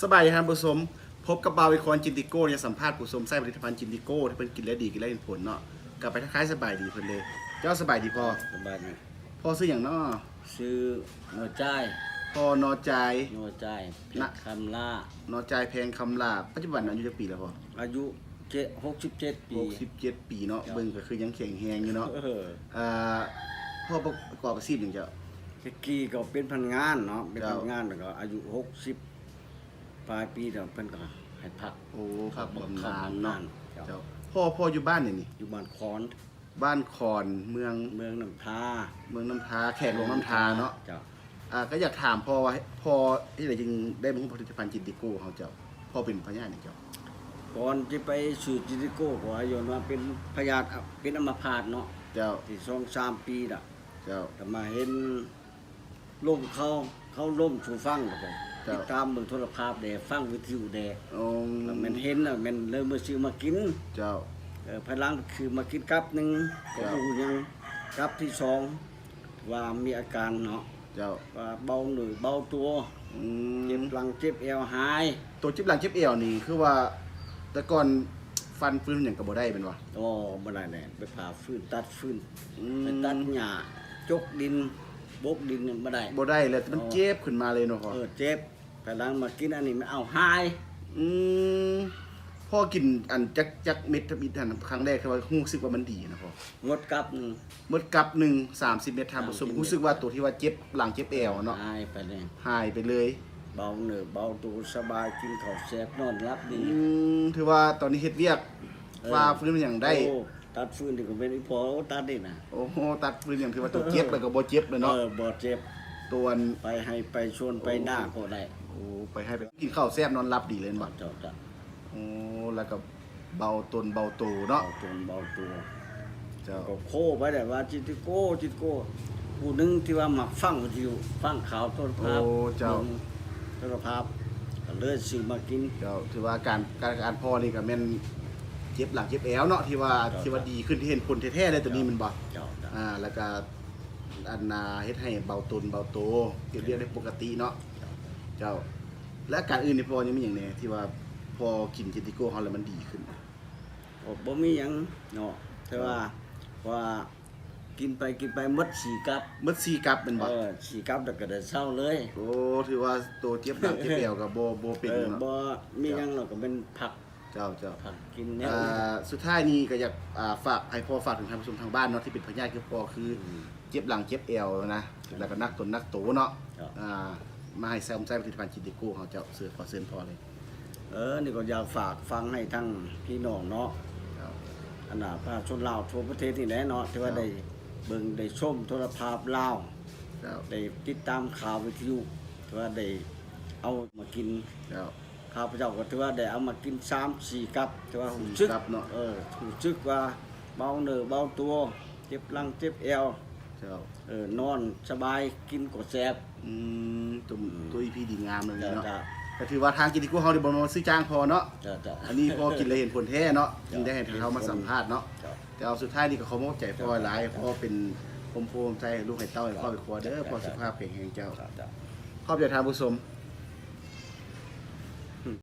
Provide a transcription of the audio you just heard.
สบายครับผู้ชมพบกับบาววิคอนจินติโก้เนี่ยสัมภาษณ์ผู้ชมใส่ผลิตภัณฑ์จินติโก้ที่เพิ่นกินแล้วดีกินแล้วเห็นผลเนาะกลับไปทักทายสบายดีเพิ่นเลยเจ้าสบายดีพอ สบายไหม พอซื้ออย่างเนาะ ซื้อหน่อจ่าย พอนอใจาย หน่อจ่ายเพชรคำล่าน อใจายแพงคำลาปัจจุบันอายุจะปีแล้วพอ อายุ67 ปี 67 ปีเนาะเบิ่งก็คือยังแข็งแรงอยู่เนาะ เออ พ่อประกอบอาชีพอย่างเจ้า ตะกี้ก็เป็นพนักงานเนาะเป็นพ เจ้า นักงานแล้วก็อายุ60ปลายปีแล้วเพิ่นก็ให้พัก โอ้ครับ บ่ บำ เข้า นาญ บำ เนาะ นาญเจ้า เจ้าพ่ออยู่บ้านนี่ อยู่บ้านคอน บ้านคอนเมือง เมืองน้ำทา น้ำทาแขกหลวงน้ำทาเนาะ เจ้า ก็อยากถามพ่อว่าพ่อที่ไหนจึงได้มาหุ้นผลิตภัณฑ์จินติโก้เขาเจ้าพ่อเป็นพญาเนี่ยเจ้า ก่อนที่ไปสู่จิติโก้ก็อายุว่าเป็นพยาธิเป็นอัมพาตเนาะ เจ้า ที่2-3 ปีน่ะ เจ้า แต่มาเห็นล่มเขาล่มสู่ฟังก็ไป เจ้า ติดตามเบิ่งโทรภาพแดฟังวิทยุแด อง แล้วมันเห็นแล้วมันเริ่มมาซื้อมากิน เจ้า ภายหลังคือมากินกับหนึ่งก็ เจ้า ดูยังกับที่สองว่ามีอาการเนาะ เจ้า ว่าเบาหนึ่งเบาตัว อื เจ็บ ม หลังเจ็บเอวหาย ตัวจิ๊บหลังจิ๊บเอวนี่คือว่าแต่ก่อนฟันฟื้นอย่างกับบ่ได้เป็นวะ โอ้บ่ได้แน่ไปผ่าฟื้นตัดฟื้น อื ไป ม ตัดหญ้าจกดินบกดินนี่บ่ได้ บ่ได้เลยแต่มันเจ็บขึ้นมาเลยเนาะพ่อ เจ็บภายหลังมากินอันนี้มันเอาหาย อืมพ่อกินอันจักเม็ดทับอิดอันครั้งแรกคือว่ารู้สึกว่ามันดีนะพ่อง ดกับหนึง เมื่อกับหนึ่ง30 เม็ดทำผสม 30 รู้สึกว่าตัวที่ว่าเจ็บหลังเจ็บเอวเนาะ หายไปเลย หายไปเลย เบาเหนือเบาตัวสบายกินข้าวแซ่บนอนรับดี ถือว่าตอนนี้เฮ็ดเวียกฟ้าฟื้นอย่างได้ โอ้ตัดฟื้นนี่ก็เป็นอีพอตัดได้นะ โอ้โหตัดฟื้นอย่างที่ว่าตัวเจ็บแล้วก็บ่เจ็บเลยเนาะ บ่เจ็บ ตัวอัน ไปให้ไปชวนไปหน้าก็ได้ โอ้ไปให้ไปกินข้าวแซ่บนอนหลับดีเลยบ่ เจ้าจ้ะ โอ้แล้วก็เบาตนเบาตูเนาะ เบาตนเบาตัว เจ้า ก็โคไปได้ว่าจิตโก้ผู้หนึงที่ว่ามักฟังวิทยุฟังข่าวโทร โอ้ ภาพ เจ้า โทรภาพก็เลยซื้อมากิน เจ้าถือว่าการพ่อนี่ก็แม่นเจ็บหลังเจ็บแอวเนาะที่ว่า เจ้า ที่ว่าดีขึ้นที่เห็นผลแท้ๆเลยตัวนี้มันบ่ เจ้าจ้ะ แล้วก็อันนาเฮ็ดให้เบาตนเบาโตเฮ็ดเรียกได้ปกติเนาะเจ้า และอาการอื่นนี่พอยังมีอย่างแน่ที่ว่าพอกินเจติโก้เฮาแล้วมันดีขึ้น ก็บ่มีหยังเนาะแต่ว่ากินไปหมด4กับ เมื่อซีกับเป็นบ่ 4กับแล้วก็ได้เช้าเลย โอ้ถือว่าตัวเจ็บหลังเจ็บแอวกับบ่เป็นเนาะ บ่มีหยังเราก็เป็นผัก เจ้า ผักกินแนว สุดท้ายนี้ก็อยากฝากให้พ่อฝากถึงท่านผู้ชมทางบ้านเนาะที่เป็นพยาธิคือพ่อคือเจ็บหลังเจ็บแอวนะแล้วก็นักตนนักโตเนาะมาให้แซมใช้ผลิตภัณฑ์จินติโก้เขาเจ้าเสือขอเชิญพ่อเลย นี่ก็อยากฝากฟังให้ทั้งพี่น้องเนาะ เจ้า อันน่ะประชาชนลาวทั่วประเทศนี่แหละเนาะที่ว่า ครับ ได้เบิ่งได้ชมโทรภาพลาว เจ้า ได้ติดตามข่าววิทยุที่ว่าได้เอามากิน เจ้า ข้าพเจ้าก็ถือว่าได้เอามากิน3-4กับที่ว่าหู 4 ซึก กับเนาะ หูซึกว่าเบาเนื้อเบาตัว เจ็บหลังเจ็บเอว เจ้าน อนสบายกินก็แซ่บ ตัวอีพีดีงามเลย จ้ะ เนาะ จ้ะ ก็ถือว่าทางจินติโก้เฮาได้บ่มาซื้อจ้างพอเนาะ จ้ะ อันนี้พอกินเลยเห็นผลแท้เนาะ จ้ะ จึงได้ให้เขามาสัมภาษณ์เนาะ จ้ะ แต่เอาสุดท้ายนี่ก็ขอมอบใจพ่อหลายพ่อเป็นผมภูมิใจให้ลูกให้เต้าให้พ่อไปครัวเด้อพ่อสุขภาพแข็งแรงเจ้า จ้ะ ขอบใจทานผู้ชม